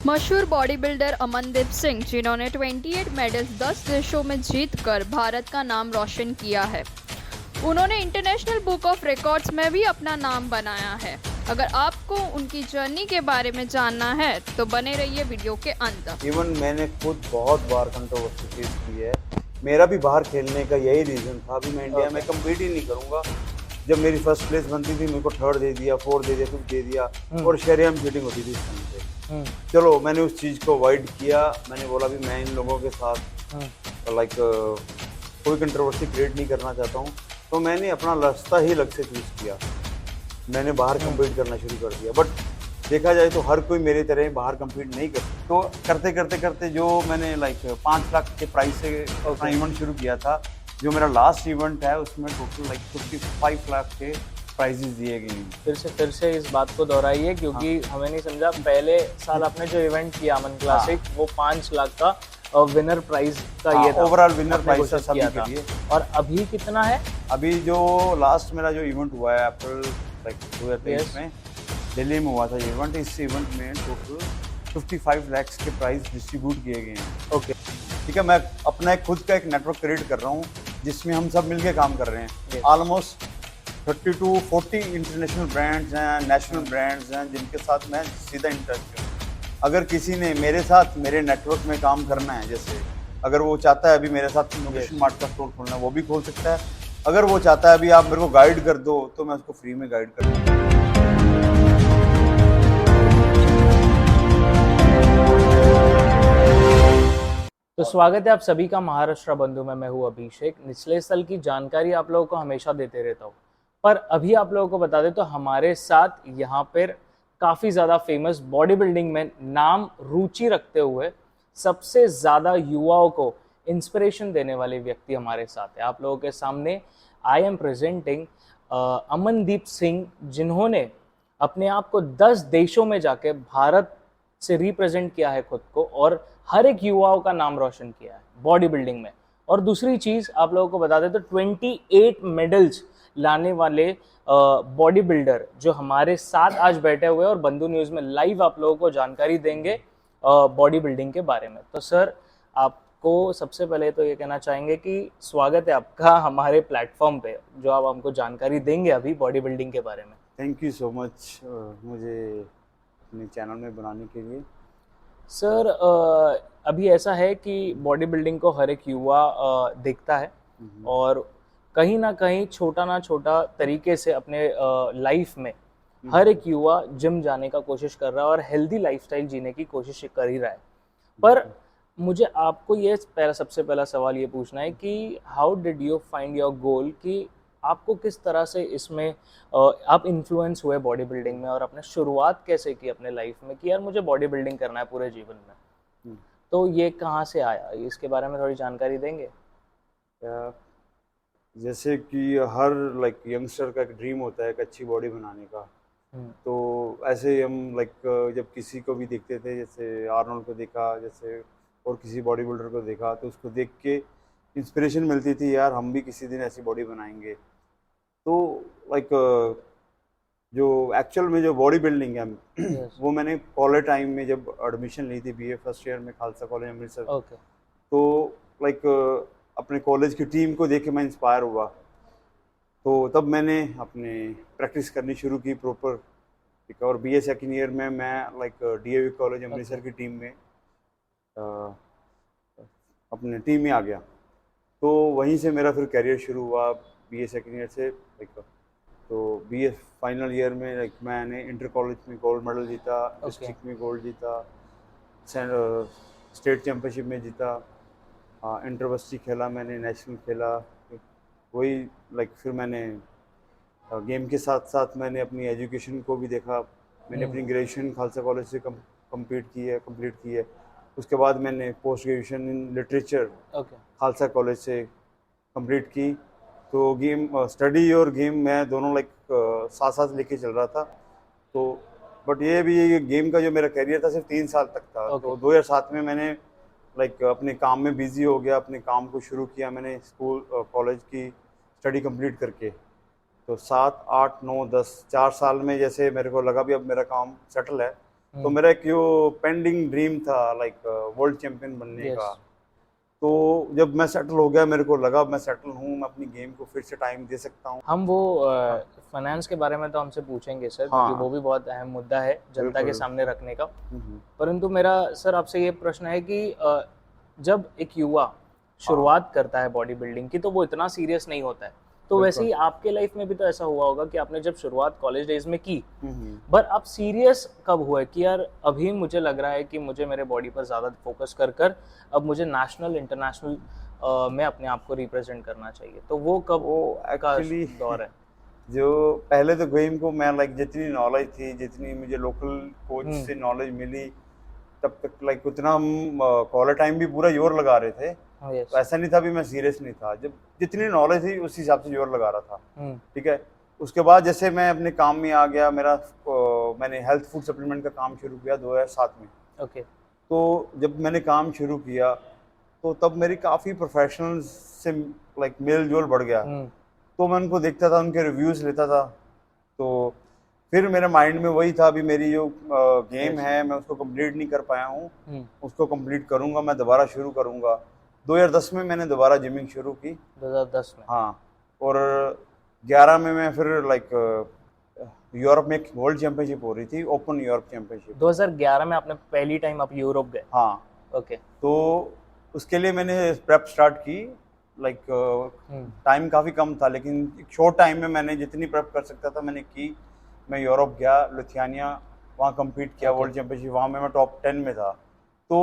मशहूर body builder Amandeep Singh, जिन्होंने 28 medals 10 देशों में जीतकर भारत का नाम रोशन किया है, उन्होंने इंटरनेशनल बुक ऑफ रिकॉर्ड्स में भी अपना नाम बनाया है। अगर आपको उनकी जर्नी के बारे में जानना है तो बने रहिए वीडियो के अंत तक। इवन मैंने खुद बहुत बार कंट्रोवर्सी फेस की है। मेरा भी बाहर खेलने का यही रीज़न था। अभी मैं इंडिया में कम्पीट ही नहीं करूँगा। जब मेरी फर्स्ट प्लेस बनती थी, मेरे को थर्ड दे दिया, फोर्थ दे दिया, फिफ्थ दे दिया और शहरियाम चीटिंग होती थी इस टाइम पे। चलो, मैंने उस चीज़ को अवॉइड किया। मैंने बोला भी मैं इन लोगों के साथ लाइक कोई कंट्रोवर्सी क्रिएट नहीं करना चाहता हूँ, तो मैंने अपना रास्ता ही अलग से चूज़ किया। मैंने बाहर कम्पीट करना शुरू कर दिया। बट देखा जाए तो हर कोई मेरी तरह बाहर कम्पीट नहीं कर, तो करते जो मैंने लाइक 5 लाख के प्राइस से अपना इवेंट शुरू किया था। जो मेरा लास्ट इवेंट है उसमें टोटल लाइक 55 लाख के प्राइजेस दिए गए हैं। फिर से इस बात को दोहराइए, क्योंकि हमें नहीं समझा। पहले साल आपने जो इवेंट किया अमन क्लासिक, वो 5 लाख का विनर प्राइज का ये था, ओवरऑल विनर प्राइज था सभी के लिए। और अभी कितना है? अभी जो लास्ट मेरा जो इवेंट हुआ है अप्रैल लाइक 2023 में दिल्ली में हुआ था ये इवेंट। इस इवेंट में टोटल 55 लाख के प्राइज डिस्ट्रीब्यूट किए गए हैं। ओके, ठीक है। मैं अपना खुद का एक नेटवर्क क्रिएट कर रहा हूँ जिसमें हम सब मिलके काम कर रहे हैं। ऑलमोस्ट 30 to 40 इंटरनेशनल ब्रांड्स हैं, नेशनल ब्रांड्स हैं, जिनके साथ मैं सीधा इन टच हूँ। अगर किसी ने मेरे साथ मेरे नेटवर्क में काम करना है, जैसे अगर वो चाहता है अभी मेरे साथ लोकेशन मार्ट का स्टोर खोलना है, वो भी खोल सकता है। अगर वो चाहता है अभी आप मेरे को गाइड कर दो, तो मैं उसको फ्री में गाइड कर दूँ। तो स्वागत है आप सभी का महाराष्ट्र बंधु में। मैं हूँ अभिषेक। निचले स्थल की जानकारी आप लोगों को हमेशा देते रहता हूँ, पर अभी आप लोगों को बता दें तो हमारे साथ यहाँ पर काफ़ी ज़्यादा फेमस बॉडी बिल्डिंग में नाम रुचि रखते हुए सबसे ज़्यादा युवाओं को इंस्पिरेशन देने वाले व्यक्ति हमारे साथ है। आप लोगों के सामने I am presenting Amandeep Singh, जिन्होंने अपने आप को 10 देशों में जाके भारत से रिप्रेजेंट किया है खुद को, और हर एक युवाओं का नाम रोशन किया है बॉडी बिल्डिंग में। और दूसरी चीज़ आप लोगों को बता दें तो 28 मेडल्स लाने वाले बॉडी बिल्डर जो हमारे साथ आज बैठे हुए हैं और बंधु न्यूज़ में लाइव आप लोगों को जानकारी देंगे बॉडी बिल्डिंग के बारे में। तो सर, आपको सबसे पहले तो ये कहना चाहेंगे कि स्वागत है आपका हमारे प्लेटफॉर्म पे, जो आप हमको जानकारी देंगे अभी बॉडी बिल्डिंग के बारे में। थैंक यू सो मच मुझे अपने चैनल में बनाने के लिए। सर, अभी ऐसा है कि बॉडी बिल्डिंग को हर एक युवा देखता है और कहीं ना कहीं छोटा ना छोटा तरीके से अपने लाइफ में हर एक युवा जिम जाने का कोशिश कर रहा है और हेल्दी लाइफस्टाइल जीने की कोशिश कर ही रहा है। पर मुझे आपको ये सबसे पहला सवाल ये पूछना है कि how did you find your goal, कि आपको किस तरह से इसमें आप इन्फ्लुएंस हुए बॉडी बिल्डिंग में, और आपने शुरुआत कैसे की अपने लाइफ में कि यार मुझे बॉडी बिल्डिंग करना है पूरे जीवन में। तो ये कहाँ से आया, इसके बारे में थोड़ी जानकारी देंगे? जैसे कि हर लाइक यंगस्टर का एक ड्रीम होता है एक अच्छी बॉडी बनाने का। तो ऐसे ही हम लाइक जब किसी को भी देखते थे, जैसे आर्नोल्ड को देखा, जैसे और किसी बॉडी बिल्डर को देखा, तो उसको देख के इंस्पिरेशन मिलती थी, यार हम भी किसी दिन ऐसी बॉडी बनाएंगे। तो लाइक जो एक्चुअल में जो बॉडी बिल्डिंग है वो मैंने कॉलेज टाइम में जब एडमिशन ली थी बीए फर्स्ट ईयर में खालसा कॉलेज अमृतसर। तो लाइक अपने कॉलेज की टीम को देख के मैं इंस्पायर हुआ। तो तब मैंने अपने प्रैक्टिस करनी शुरू की प्रॉपर। ठीक है। और बीए सेकेंड ईयर में मैं लाइक डीएवी कॉलेज अमृतसर की टीम में अपने टीम में आ गया। तो वहीं से मेरा फिर करियर शुरू हुआ बीए सेकेंड ईयर से। लाइक तो बीए फाइनल ईयर में लाइक मैंने इंटर कॉलेज में गोल्ड मेडल जीता, डिस्ट्रिक्ट में गोल्ड जीता, स्टेट चैम्पियनशिप में जीता, इंटरवर्सिटी खेला मैंने, नेशनल खेला। वही लाइक फिर मैंने गेम के साथ साथ मैंने अपनी एजुकेशन को भी देखा। मैंने अपनी ग्रेजुएशन खालसा कॉलेज से कंप्लीट की है। उसके बाद मैंने post graduation in literature Khalsa college से कंप्लीट की। तो गेम स्टडी और गेम मैं दोनों लाइक साथ साथ लेके चल रहा था। तो बट ये भी ये गेम का जो मेरा करियर था सिर्फ 3 साल तक था। तो 2007 में मैंने लाइक अपने काम में बिजी हो गया, अपने काम को शुरू किया मैंने स्कूल कॉलेज की स्टडी कंप्लीट करके। तो 7, 8, 9, 10 4 साल में जैसे मेरे को लगा भी अब मेरा काम सेटल है, तो मेरा एक यो पेंडिंग ड्रीम था लाइक वर्ल्ड चैंपियन बनने Yes. का। तो जब मैं सेटल हो गया, मेरे को लगा मैं सेटल हूँ, मैं अपनी गेम को फिर से टाइम दे सकता हूँ। हम वो फाइनेंस के बारे में तो हमसे पूछेंगे सर, हाँ। क्योंकि वो भी बहुत अहम मुद्दा है जनता के बिल्कुल। सामने रखने का। हम्म। परंतु मेरा सर आपसे ये प्रश्न है कि जब एक युवा शुरुआत करता है बॉडी बिल्डिंग की तो वो इतना सीरियस नहीं होता है, तो वैसे ही आपके लाइफ में भी तो ऐसा हुआ होगा कि आपने जब शुरुआत कॉलेज डेज में की, पर आप सीरियस कब हुए कि यार अभी मुझे लग रहा है कि मुझे मेरे बॉडी पर ज़्यादा फोकस कर कर अब मुझे नेशनल इंटरनेशनल में अपने आप को रिप्रेजेंट करना चाहिए, तो वो कब का एक्चुअली दौर है? जो पहले तो गेम को मैं लाइक जितनी नॉलेज थी, जितनी मुझे लोकल कोच से नॉलेज मिली, तब तक लाइक उतना हम कॉलर टाइम भी पूरा जोर लगा रहे थे। Yes. तो ऐसा नहीं था भी मैं सीरियस नहीं था, जब जितनी नॉलेज थी उस हिसाब से जोर लगा रहा था। ठीक है। उसके बाद जैसे मैं अपने काम में आ गया, मैंने हेल्थ फूड सप्लीमेंट का काम शुरू किया 2007 में। ओके। तो जब मैंने काम शुरू किया तो तब मेरी काफ़ी प्रोफेशनल से लाइक मेल जोल बढ़ गया। तो मैं उनको देखता था, उनके रिव्यूज़ लेता था। तो फिर मेरे माइंड में वही था भी मेरी जो गेम है मैं उसको कंप्लीट नहीं कर पाया हूँ, उसको कंप्लीट करूँगा, मैं दोबारा शुरू करूँगा। 2010 में मैंने दोबारा जिमिंग शुरू की। 2010 में? हाँ। और 11 में मैं फिर लाइक यूरोप में एक वर्ल्ड चैंपियनशिप हो रही थी, ओपन यूरोप चैंपियनशिप। 2011 में आपने पहली टाइम आप यूरोप गए? हाँ। ओके। तो उसके लिए मैंने प्रेप स्टार्ट की, लाइक टाइम काफ़ी कम था, लेकिन एक शॉर्ट टाइम में मैंने जितनी प्रेप कर सकता था मैंने की। मैं यूरोप गया, लिथुआनिया, वहाँ कम्पीट किया वर्ल्ड चैंपियनशिप, वहाँ में मैं टॉप 10 में था। तो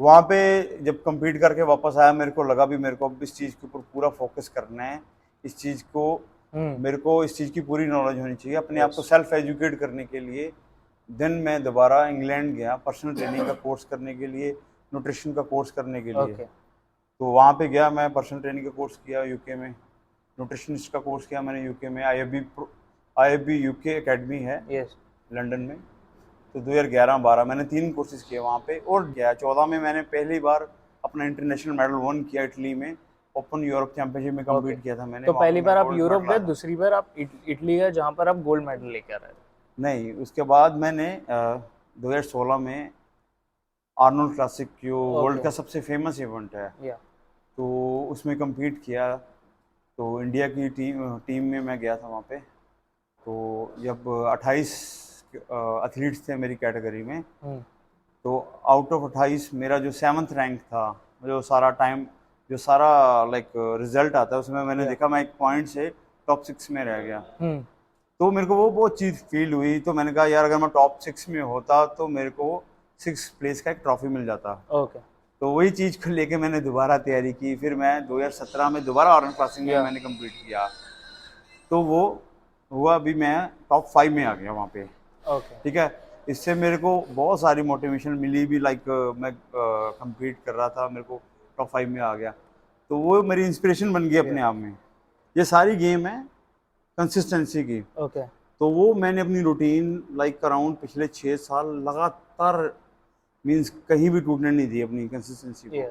वहाँ पे जब कम्पीट करके वापस आया, मेरे को लगा भी मेरे को अब इस चीज़ के ऊपर पूरा फोकस करना है, इस चीज़ को मेरे को इस चीज़ की पूरी नॉलेज होनी चाहिए अपने आप को सेल्फ एजुकेट करने के लिए। देन मैं दोबारा इंग्लैंड गया पर्सनल ट्रेनिंग का कोर्स करने के लिए, न्यूट्रिशन का कोर्स करने के लिए। तो वहाँ पे गया, मैं पर्सनल ट्रेनिंग का कोर्स किया यूके में, न्यूट्रिशनिस्ट का कोर्स किया मैंने यूके में, IFB यूके एकेडमी है लंदन में। तो 2011-12 मैंने 3 कोर्सेज किए वहाँ पे। और 2014 में मैंने पहली बार अपना इंटरनेशनल मेडल वन किया इटली में, ओपन यूरोप चैंपियनशिप में कम्पीट किया था मैंने। तो पहली बार आप यूरोप गए, दूसरी बार आप इटली गए जहाँ पर आप गोल्ड मेडल लेकर आए? नहीं, उसके बाद मैंने 2016 में आर्नोल्ड क्लासिक जो वर्ल्ड का सबसे फेमस इवेंट है, तो उसमें कम्पीट किया। तो इंडिया की टीम में मैं गया था वहाँ पे। तो जब 28 एथलीट्स थे मेरी कैटेगरी में, तो आउट ऑफ 28 मेरा जो 7th रैंक था, जो सारा लाइक रिजल्ट आता है उसमें मैंने देखा मैं 1 पॉइंट से टॉप 6 में रह गया। तो मेरे को वो बहुत चीज़ फील हुई। तो मैंने कहा यार अगर मैं टॉप 6 में होता तो मेरे को 6th प्लेस का एक ट्रॉफी मिल जाता। तो वही चीज़ को लेके मैंने दोबारा तैयारी की। फिर मैं 2017 में दोबारा आर्नोल्ड क्लासिक में मैंने कम्पीट किया। तो वो हुआ, अभी मैं टॉप 5 में आ गया वहाँ पे। ठीक है। इससे मेरे को बहुत सारी मोटिवेशन मिली भी, लाइक मैं कम्पीट कर रहा था, मेरे को टॉप 5 में आ गया, तो वो मेरी इंस्पिरेशन बन गई अपने आप में। ये सारी गेम है कंसिस्टेंसी की। तो वो मैंने अपनी रूटीन लाइक अराउंड पिछले 6 साल लगातार मींस कहीं भी टूटने नहीं दी अपनी कंसिस्टेंसी को।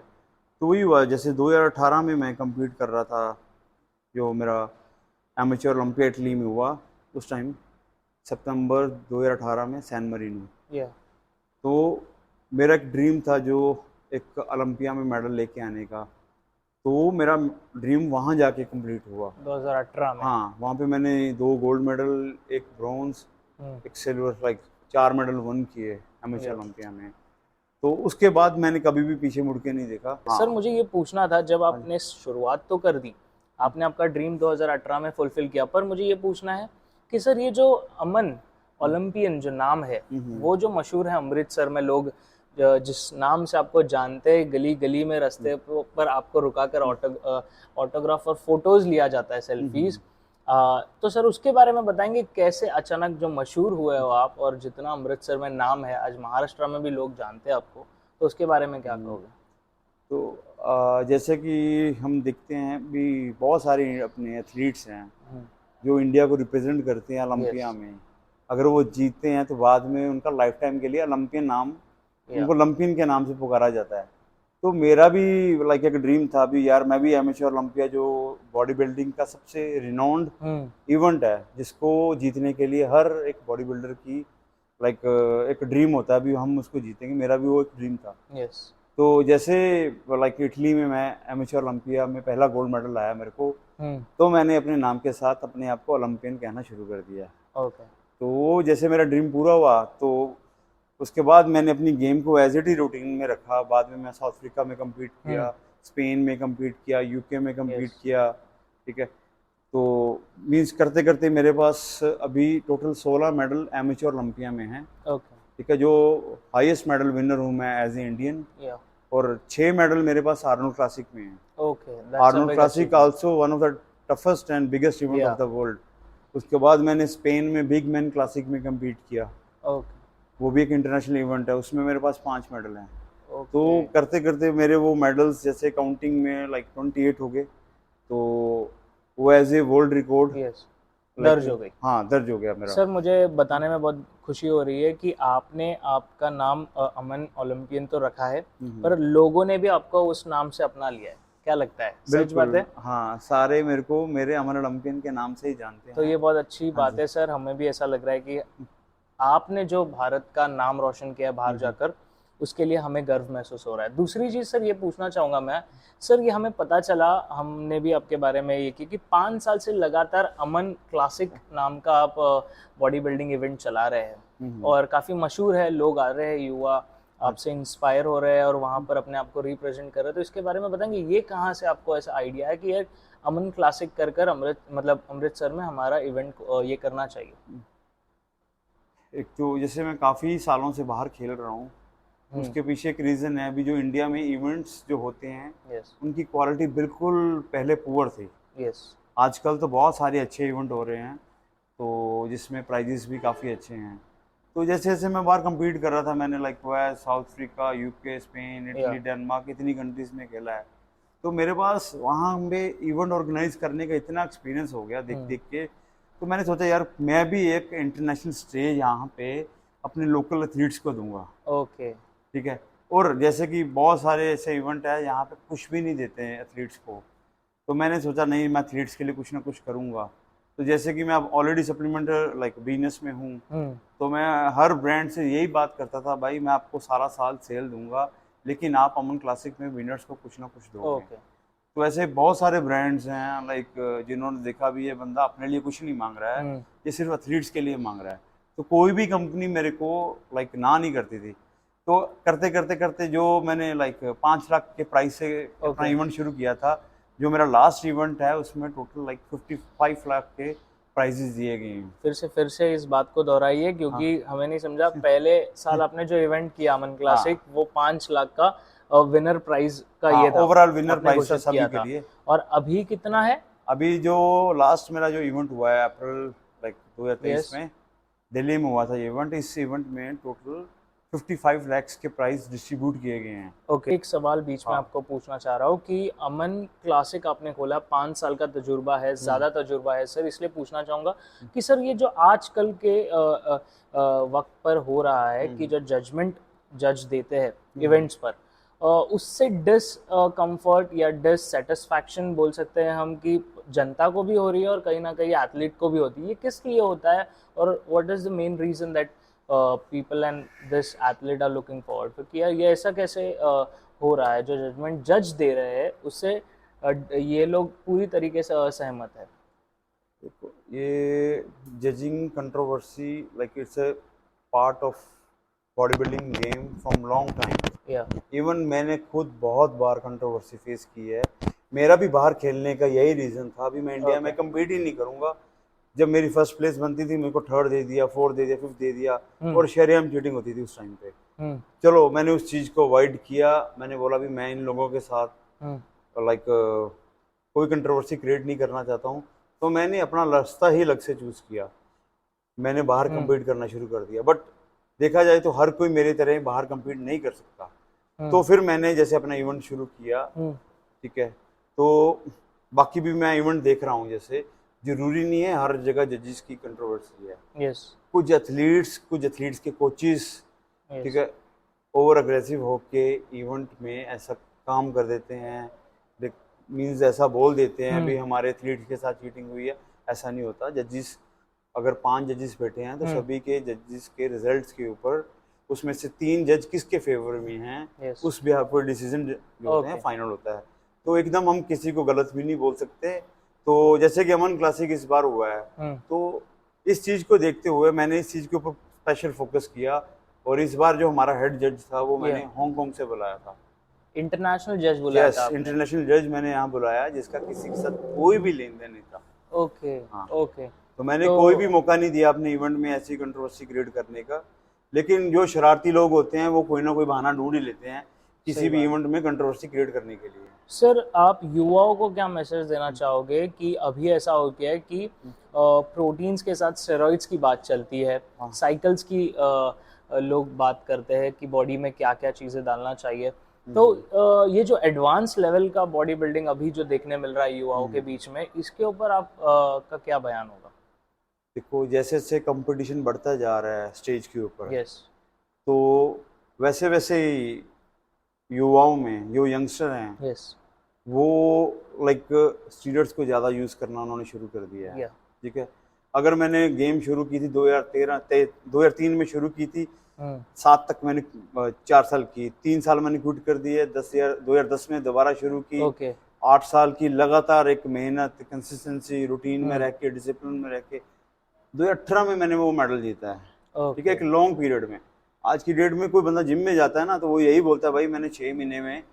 तो वही हुआ, जैसे 2018 में मैं कम्पीट कर रहा था, जो मेरा एमेच्योर ओलंपिया इटली में हुआ उस टाइम सितंबर 2018 में सैन मरीनो। तो मेरा एक ड्रीम था जो एक ओलंपिया में मेडल लेके आने का। तो मेरा ड्रीम वहाँ जाके कंप्लीट हुआ 2018 में। हाँ, वहाँ पे मैंने 2 gold medal, 1 bronze, 1 silver, like 4 medal one किए एमेच्योर ओलंपिया में। तो उसके बाद मैंने कभी भी पीछे मुड़ के नहीं देखा। सर मुझे ये पूछना था, जब आपने शुरुआत तो कर दी, आपने आपका ड्रीम 2018 में फुलफिल किया, पर मुझे ये पूछना है कि सर ये जो अमन ओलंपियन जो नाम है, वो जो मशहूर है अमृतसर में, लोग जिस नाम से आपको जानते हैं, गली गली में रास्ते पर आपको रुकाकर ऑटोग्राफ और फोटोज लिया जाता है, सेल्फीज। तो सर उसके बारे में बताएंगे, कैसे अचानक जो मशहूर हुए हो आप, और जितना अमृतसर में नाम है, आज महाराष्ट्र में भी लोग जानते हैं आपको, तो उसके बारे में क्या कहोगे? तो जैसे कि हम देखते हैं भी बहुत सारे अपने एथलीट्स हैं जो इंडिया को रिप्रेजेंट करते हैं ओलंपिया में। अगर वो जीतते हैं तो बाद में उनका लाइफ टाइम के लिए ओलंपियन नाम, उनको ओलंपियन के नाम से पुकारा जाता है। तो मेरा भी लाइक एक ड्रीम था भी, यार मैं भी एमेच्योर ओलंपिया जो बॉडी बिल्डिंग का सबसे रिनाउंड इवेंट है, जिसको जीतने के लिए हर एक बॉडी बिल्डर की लाइक एक ड्रीम होता है, अभी हम उसको जीतेंगे, मेरा भी वो एक ड्रीम था। यस। तो जैसे लाइक इटली में मैं एमेच्योर ओलंपिया में पहला गोल्ड मेडल आया मेरे को, तो मैंने अपने नाम के साथ अपने आप को ओलंपियन कहना शुरू कर दिया। ओके। तो वो जैसे मेरा ड्रीम पूरा हुआ, तो उसके बाद मैंने अपनी गेम को एज इट ही रूटीन में रखा। बाद में मैं साउथ अफ्रीका में कम्पीट किया, स्पेन में कम्पीट किया, यूके में कम्पीट किया, ठीक है। तो मीन्स करते करते मेरे पास अभी टोटल 16 मेडल एमेच्योर ओलंपिया में हैं, ओके। ठीक है। जो हाईएस्ट मेडल विनर हूँ मैं एज ए इंडियन, और 6 मेडल मेरे पास आर्नोल्ड क्लासिक में हैं। Okay, Arnold classic also one of the toughest and biggest event of the world. उसके बाद मैंने स्पेन में बिग मैन क्लासिक में कम्पीट किया, ओके। वो भी एक इंटरनेशनल इवेंट है, उसमें मेरे पास 5 मेडल हैं। ओके। तो करते करते मेरे वो मेडल्स जैसे काउंटिंग में लाइक 28 हो गए, तो वो एज ए वर्ल्ड रिकॉर्ड दर्ज हो गई। हाँ, दर्ज हो गया मेरा। सर, मुझे बताने में बहुत खुशी हो रही है कि आपने आपका नाम अमन ओलंपियन तो रखा है, पर लोगों ने भी आपको उस नाम से अपना लिया है। क्या लगता है, सच बात है? हाँ, सारे मेरे को मेरे अमन ओलंपियन के नाम से ही जानते हैं। तो ये बहुत अच्छी बात है सर, हमें भी ऐसा लग रहा है कि आपने जो भारत का नाम रोशन किया है बाहर जाकर, उसके लिए हमें गर्व महसूस हो रहा है। दूसरी चीज़ सर ये पूछना चाहूँगा मैं, सर ये हमें पता चला, हमने भी आपके बारे में ये की कि 5 साल से लगातार अमन क्लासिक नाम का आप बॉडी बिल्डिंग इवेंट चला रहे हैं और काफ़ी मशहूर है, लोग आ रहे हैं, युवा आपसे इंस्पायर हो रहे हैं और वहाँ पर अपने आप को रिप्रेजेंट कर रहे हैं। तो इसके बारे में बताएंगे, ये कहाँ से आपको ऐसा आइडिया है कि यार अमन क्लासिक कर अमृतसर में हमारा इवेंट ये करना चाहिए? एक तो जैसे मैं काफ़ी सालों से बाहर खेल रहा हूँ, उसके पीछे एक रीज़न है। अभी जो इंडिया में इवेंट्स जो होते हैं, उनकी क्वालिटी बिल्कुल पहले पुअर थी। आजकल तो बहुत सारे अच्छे इवेंट हो रहे हैं, तो जिसमें प्राइजेस भी काफ़ी अच्छे हैं। तो जैसे जैसे मैं बाहर compete कर रहा था, मैंने like south Africa, UK, Spain, Italy, Denmark, इतनी कंट्रीज़ में खेला है। तो मेरे पास वहाँ पे इवेंट ऑर्गेनाइज करने का इतना एक्सपीरियंस हो गया देख देख के, तो मैंने सोचा यार मैं भी एक इंटरनेशनल स्टेज यहाँ पे अपने लोकल एथलीट्स को दूंगा। ओके, ठीक है। और जैसे कि बहुत सारे ऐसे इवेंट है यहाँ पे कुछ भी नहीं देते हैं एथलीट्स को, तो मैंने सोचा नहीं, मैं एथलीट्स के लिए कुछ ना कुछ करूँगा। तो जैसे कि मैं अब ऑलरेडी सप्लीमेंट लाइक बिजनेस में हूँ, तो मैं हर ब्रांड से यही बात करता था, भाई मैं आपको सारा साल सेल दूंगा, लेकिन आप अमन क्लासिक में विनर्स को कुछ ना कुछ दोगे। तो ऐसे बहुत सारे ब्रांड्स हैं लाइक जिन्होंने देखा भी ये बंदा अपने लिए कुछ नहीं मांग रहा है, ये सिर्फ एथलीट्स के लिए मांग रहा है, तो कोई भी कंपनी मेरे को लाइक ना नहीं करती थी। तो करते करते करते जो मैंने लाइक 5 लाख के प्राइस से अपना इवेंट शुरू किया था, जो मेरा लास्ट इवेंट है उसमें टोटल लाइक 55 लाख के प्राइजेस दिए गए हैं। फिर से इस बात को दोहराइए, क्योंकि हमें नहीं समझा। पहले साल आपने जो इवेंट किया अमन क्लासिक, वो 5 लाख का विनर प्राइज का ये था, ओवरऑल विनर प्राइज था सभी के लिए। और अभी कितना है? अभी जो लास्ट मेरा जो इवेंट हुआ है अप्रैल लाइक 2023 में दिल्ली में हुआ था ये इवेंट, इस इवेंट में टोटल 55 लाख के प्राइस डिस्ट्रीब्यूट किए गए हैं। ओके, एक सवाल बीच में आपको पूछना चाह रहा हूँ कि अमन क्लासिक आपने खोला, 5 साल का तजुर्बा है, ज़्यादा तजुर्बा है सर, इसलिए पूछना चाहूँगा कि सर ये जो आजकल के वक्त पर हो रहा है कि जो जजमेंट जज देते हैं इवेंट्स पर, उससे डिसकम्फर्ट या डिससेटिस्फैक्शन बोल सकते हैं हम कि जनता को भी हो रही है और कहीं ना कहीं एथलीट को भी होती है, ये किस लिए होता है और what is the main reason that people and this athlete are looking forward to कि यार ये ऐसा कैसे हो रहा है, जो जजमेंट जज दे रहे हैं उससे ये लोग पूरी तरीके से असहमत है? देखो, ये judging controversy like it's a part of body building game from long time. Even मैंने खुद बहुत बार कंट्रोवर्सी फेस की है। मेरा भी बाहर खेलने का यही रीज़न था, अभी मैं इंडिया में कम्पीट ही नहीं करूँगा। जब मेरी फर्स्ट प्लेस बनती थी, मेरे को 3rd दे दिया, 4th दे दिया, 5th दे दिया, और शरीआम चीटिंग होती थी उस टाइम पे। चलो मैंने उस चीज़ को अवॉइड किया, मैंने बोला भी मैं इन लोगों के साथ लाइक कोई कंट्रोवर्सी क्रिएट नहीं करना चाहता हूँ, तो मैंने अपना रास्ता ही अलग से चूज़ किया। मैंने बाहर कम्पीट करना शुरू कर दिया, बट देखा जाए तो हर कोई मेरी तरह बाहर कम्पीट नहीं कर सकता। तो फिर मैंने जैसे अपना इवेंट शुरू किया, ठीक है, तो बाकी भी मैं इवेंट देख रहा हूँ, जैसे जरूरी नहीं है हर जगह जजेस की कंट्रोवर्सी है। कुछ एथलीट्स के कोचेस, ठीक है, ओवर अग्रेसिव होके इवेंट में ऐसा काम कर देते हैं, मींस ऐसा बोल देते हैं भी हमारे एथलीट्स के साथ चीटिंग हुई है। ऐसा नहीं होता। जजेस अगर 5 जजेस बैठे हैं तो सभी के जजेस के रिजल्ट्स के ऊपर उसमें से 3 जज किसके फेवर में हैं, Yes. उस बिहाफ पर डिसीजन जो होते हैं Okay. फाइनल होता है। तो एकदम हम किसी को गलत भी नहीं बोल सकते। तो जैसे कि अमन क्लासिक इस बार हुआ है, तो इस चीज़ को देखते हुए मैंने इस चीज़ के ऊपर स्पेशल फोकस किया, और इस बार जो हमारा हेड जज था वो मैंने हांगकांग से बुलाया था। इंटरनेशनल जज बुलाया यस, था आपने? इंटरनेशनल जज मैंने यहाँ बुलाया, जिसका किसी के साथ कोई भी लेन देन नहीं था। ओके हाँ। ओके तो मैंने तो- कोई भी मौका नहीं दिया अपने इवेंट में ऐसी कंट्रोवर्सी क्रिएट करने का। लेकिन जो शरारती लोग होते हैं वो कोई ना कोई बहाना ढूंढ ही लेते हैं किसी सही भी बात। इवेंट में कंट्रोवर्सी क्रिएट करने के लिए। सर, आप युवाओं को क्या मैसेज देना चाहोगे कि अभी ऐसा हो गया है कि प्रोटीन्स के साथ स्टेरॉइड्स की बात चलती है, साइकिल्स की लोग बात करते हैं कि बॉडी में क्या क्या चीज़ें डालना चाहिए, तो ये जो एडवांस लेवल का बॉडी बिल्डिंग अभी जो देखने मिल रहा है युवाओं के बीच में, इसके ऊपर आप का क्या बयान होगा? देखो, जैसे जैसे कंपटीशन बढ़ता जा रहा है स्टेज के ऊपर, यस, तो वैसे वैसे ही युवाओं में जो यंगस्टर हैं यस, वो लाइक स्टीरॉइड्स को ज़्यादा यूज़ करना उन्होंने शुरू कर दिया है। या ठीक है, अगर मैंने गेम शुरू की थी 2003 में शुरू की थी, 7 तक मैंने 4 साल की, 3 साल मैंने क्विट कर दिए, 2010 में दोबारा शुरू की, ओके 8 साल की लगातार एक मेहनत, कंसिस्टेंसी, रूटीन में रह के, डिसिप्लिन में रह के 2018 में मैंने वो मेडल जीता है। ठीक है, एक लॉन्ग पीरियड में। आज की डेट में कोई बंदा जिम में जाता है ना, तो वो यही बोलता है भाई मैंने 6 महीने में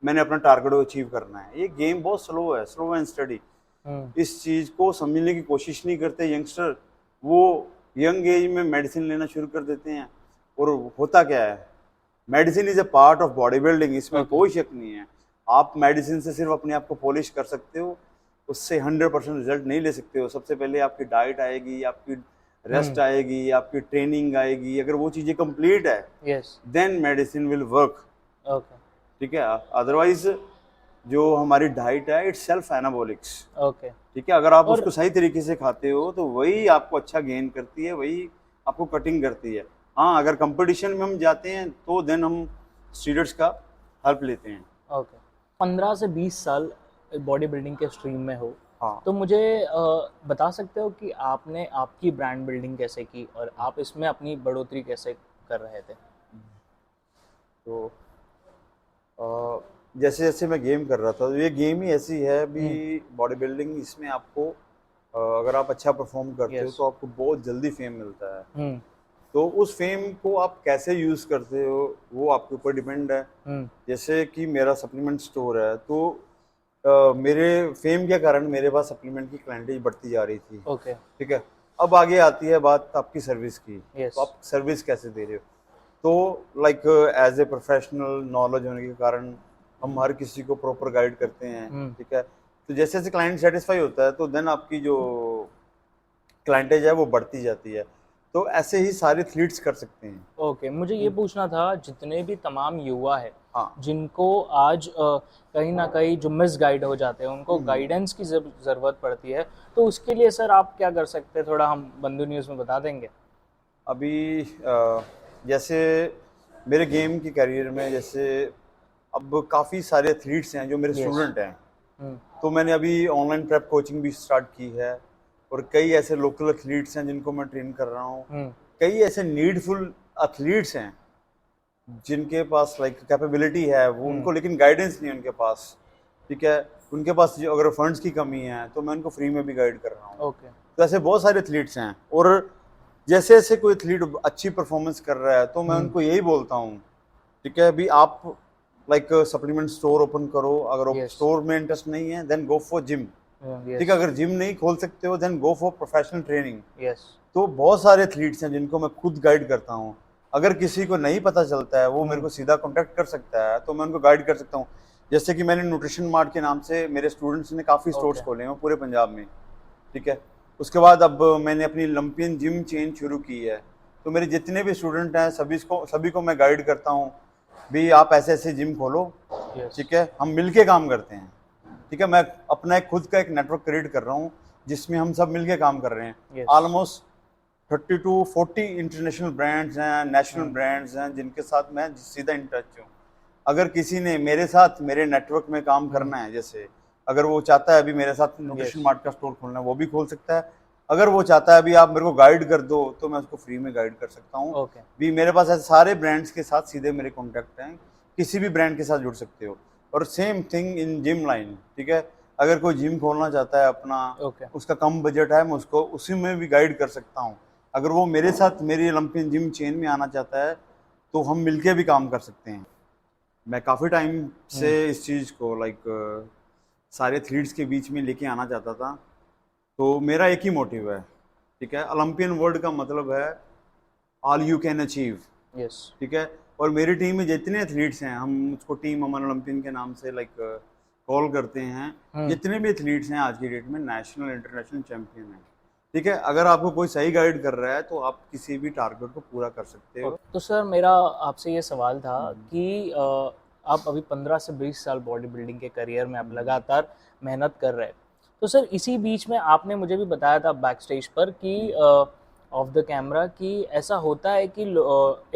मैंने अपना टारगेट को अचीव करना है। ये गेम बहुत स्लो है, स्लो एंड स्टडी। इस चीज़ को समझने की कोशिश नहीं करते यंगस्टर। वो यंग एज में मेडिसिन लेना शुरू कर देते हैं, और होता क्या है, medicine is a part of body building, इसमें कोई शक नहीं है। आप मेडिसिन से सिर्फ अपने आप को पॉलिश कर सकते हो, उससे 100% रिजल्ट नहीं ले सकते हो। सबसे पहले आपकी डाइट आएगी, आपकी रेस्ट आएगी, आपकी ट्रेनिंग आएगी। अगर वो चीज़ें कंप्लीट है, yes, then medicine will work. Okay ठीक है, अदरवाइज जो हमारी डाइट है इट्स सेल्फ एनाबॉलिक्स। ओके ठीक है, अगर आप उसको सही तरीके से खाते हो तो वही आपको अच्छा गेन करती है, वही आपको कटिंग करती है। हाँ, अगर कंपटीशन में हम जाते हैं तो देन हम स्टीरॉइड्स का हेल्प लेते हैं। ओके 15 से 20 साल बॉडी बिल्डिंग के स्ट्रीम में हो, हाँ, तो मुझे बता सकते हो कि आपने आपकी ब्रांड बिल्डिंग कैसे की और आप इसमें अपनी बढ़ोतरी कैसे कर रहे थे? तो जैसे जैसे मैं गेम कर रहा था, तो ये गेम ही ऐसी है भी, बॉडी बिल्डिंग, इसमें आपको अगर आप अच्छा परफॉर्म करते हो तो आपको बहुत जल्दी फेम मिलता है। तो उस फेम को आप कैसे यूज़ करते हो वो आपके ऊपर डिपेंड है। जैसे कि मेरा सप्लीमेंट स्टोर है, तो मेरे फेम के कारण मेरे पास सप्लीमेंट की क्लाइंटेज बढ़ती जा रही थी। ओके ठीक है, अब आगे आती है बात आपकी सर्विस की। Yes. तो आप सर्विस कैसे दे रहे हो? तो like as a professional knowledge होने के कारण हम हर किसी को प्रॉपर गाइड करते हैं। ठीक है, तो जैसे जैसे क्लाइंट सेटिस्फाई होता है तो देन आपकी जो क्लाइंटेज है वो बढ़ती जाती है। तो ऐसे ही सारे एथलीट्स कर सकते हैं। ओके मुझे ये पूछना था, जितने भी तमाम युवा है हाँ, जिनको आज कहीं ना कहीं जो मिस गाइड हो जाते हैं, उनको गाइडेंस की ज़रूरत पड़ती है, तो उसके लिए सर आप क्या कर सकते हैं, थोड़ा हम बंधु न्यूज़ में बता देंगे? अभी जैसे मेरे गेम की करियर में, जैसे अब काफ़ी सारे एथलीट्स हैं जो मेरे स्टूडेंट हैं। तो मैंने अभी ऑनलाइन प्रेप कोचिंग भी स्टार्ट की है, और कई ऐसे लोकल एथलीट्स हैं जिनको मैं ट्रेन कर रहा हूँ। कई ऐसे नीडफुल एथलीट्स हैं जिनके पास लाइक कैपेबिलिटी है वो उनको, लेकिन गाइडेंस नहीं है उनके पास। ठीक है, उनके पास जो अगर फंड्स की कमी है तो मैं उनको फ्री में भी गाइड कर रहा हूँ। ओके तो ऐसे बहुत सारे एथलीट्स हैं, और जैसे जैसे कोई एथलीट अच्छी परफॉर्मेंस कर रहा है तो मैं उनको यही बोलता हूँ, ठीक है, अभी आप लाइक सप्लीमेंट स्टोर ओपन करो। अगर स्टोर में इंटरेस्ट नहीं है देन गो फॉर जिम। ठीक है, अगर जिम नहीं खोल सकते हो then go for professional training. तो बहुत सारे एथलीट्स हैं जिनको मैं खुद गाइड करता हूँ। अगर किसी को नहीं पता चलता है वो मेरे को सीधा कांटेक्ट कर सकता है, तो मैं उनको गाइड कर सकता हूँ। जैसे कि मैंने न्यूट्रिशन मार्ट के नाम से मेरे स्टूडेंट्स ने काफ़ी स्टोर्स खोले हैं पूरे पंजाब में। ठीक है, उसके बाद अब मैंने अपनी लंपियन जिम चेन शुरू की है। तो मेरे जितने भी स्टूडेंट हैं सभी को मैं गाइड करता हूँ भी आप ऐसे ऐसे जिम खोलो। ठीक है, हम मिलके काम करते हैं। ठीक है, मैं अपना एक खुद का एक नेटवर्क क्रिएट कर रहा हूँ जिसमें हम सब मिलके काम कर रहे हैं। ऑलमोस्ट 30 to 40 इंटरनेशनल ब्रांड्स हैं, नेशनल ब्रांड्स हैं जिनके साथ मैं सीधा इन टच हूँ। अगर किसी ने मेरे साथ मेरे नेटवर्क में काम करना है, जैसे अगर वो चाहता है अभी मेरे साथ न्यूट्रिशन मार्ट का स्टोर खोलना है, वो भी खोल सकता है। अगर वो चाहता है अभी आप मेरे को गाइड कर दो तो मैं उसको फ्री में गाइड कर सकता हूँ। ओके। भी मेरे पास ऐसे सारे ब्रांड्स के साथ सीधे मेरे कॉन्टैक्ट हैं, किसी भी ब्रांड के साथ जुड़ सकते हो। और same thing in gym line, ठीक है, अगर कोई जिम खोलना चाहता है अपना, ओके। उसका कम बजट है, मैं उसको उसी में भी गाइड कर सकता हूँ। अगर वो मेरे साथ मेरी ओलंपियन जिम चेन में आना चाहता है तो हम मिलके भी काम कर सकते हैं। मैं काफ़ी टाइम से इस चीज़ को सारे एथलीट्स के बीच में लेके आना चाहता था। तो मेरा एक ही मोटिव है, ठीक है, ओलंपियन वर्ल्ड का मतलब है all you can achieve, yes. ठीक है। और मेरी टीम में जितने एथलीट्स हैं, हम उसको टीम अमन ओलंपियन के नाम से कॉल करते हैं। जितने भी एथलीट्स हैं आज की डेट में नेशनल इंटरनेशनल चैंपियन हैं, ठीक है। अगर आपको कोई सही गाइड कर रहा है तो आप किसी भी टारगेट को पूरा कर सकते हो। तो सर मेरा आपसे ये सवाल था कि आप अभी 15 से 20 साल बॉडी बिल्डिंग के करियर में आप लगातार मेहनत कर रहे हैं। तो सर इसी बीच में आपने मुझे भी बताया था बैक स्टेज पर कि ऑफ द कैमरा कि ऐसा होता है कि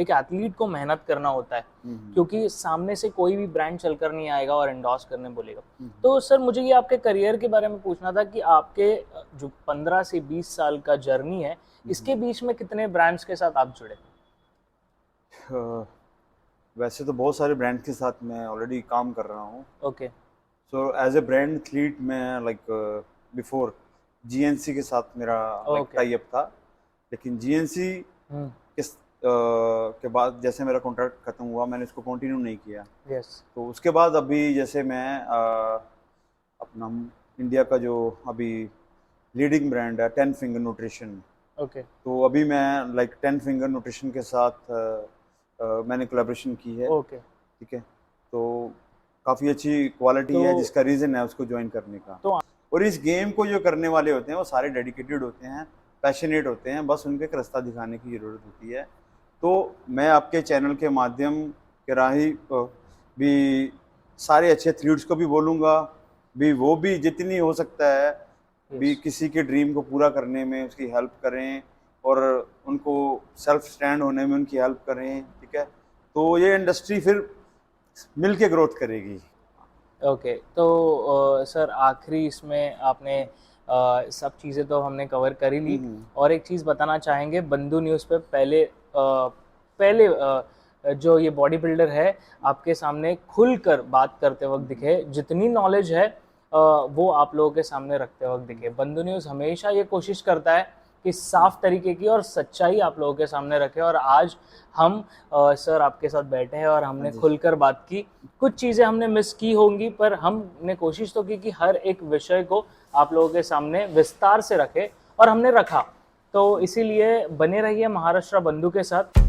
एक एथलीट को मेहनत करना होता है, क्योंकि सामने से कोई भी ब्रांड चलकर नहीं आएगा और एंडोर्स करने बोलेगा। तो सर मुझे ये आपके करियर के बारे में पूछना था कि आपके जो 15 से 20 साल का जर्नी है, इसके बीच में कितने ब्रांड्स के साथ आप जुड़े? वैसे तो बहुत सारे ब्रांड के साथ मैं ऑलरेडी काम कर रहा हूँ। Okay. So as a brand athlete मैं बिफोर जीएनसी के साथ मेरा टाई अप था, लेकिन जीएनसी के बाद जैसे मेरा कॉन्ट्रैक्ट खत्म हुआ मैंने इसको कंटिन्यू नहीं किया। यस। तो उसके बाद अभी जैसे मैं अपना इंडिया का जो अभी लीडिंग ब्रांड है 10 फिंगर न्यूट्रिशन, ओके। तो अभी मैं 10 फिंगर न्यूट्रिशन के साथ मैंने कोलैबोरेशन की है। ओके। ठीक है, तो काफ़ी अच्छी क्वालिटी है, जिसका रीज़न है उसको ज्वाइन करने का। तो और इस गेम को जो करने वाले होते हैं वो सारे डेडिकेटेड होते हैं, पैशनेट होते हैं, बस उनके एक रास्ता दिखाने की ज़रूरत होती है। तो मैं आपके चैनल के माध्यम के राही भी सारे अच्छे एथलीट्स को भी बोलूँगा भी वो भी जितनी हो सकता है भी किसी के ड्रीम को पूरा करने में उसकी हेल्प करें और उनको सेल्फ स्टैंड होने में उनकी हेल्प करें, ठीक है। तो ये इंडस्ट्री फिर मिल के ग्रोथ करेगी। ओके। तो सर आखिरी इसमें आपने सब चीज़ें तो हमने कवर कर ही ली, और एक चीज़ बताना चाहेंगे, बंधु न्यूज़ पे पहले जो ये बॉडी बिल्डर है आपके सामने खुलकर बात करते वक्त दिखे, जितनी नॉलेज है वो आप लोगों के सामने रखते वक्त दिखे। बंधु न्यूज़ हमेशा ये कोशिश करता है कि साफ तरीके की और सच्चाई आप लोगों के सामने रखे, और आज हम सर आपके साथ बैठे हैं और हमने खुलकर बात की। कुछ चीज़ें हमने मिस की होंगी, पर हमने कोशिश तो की कि हर एक विषय को आप लोगों के सामने विस्तार से रखे, और हमने रखा। तो इसीलिए बने रहिए महाराष्ट्र बंधु के साथ।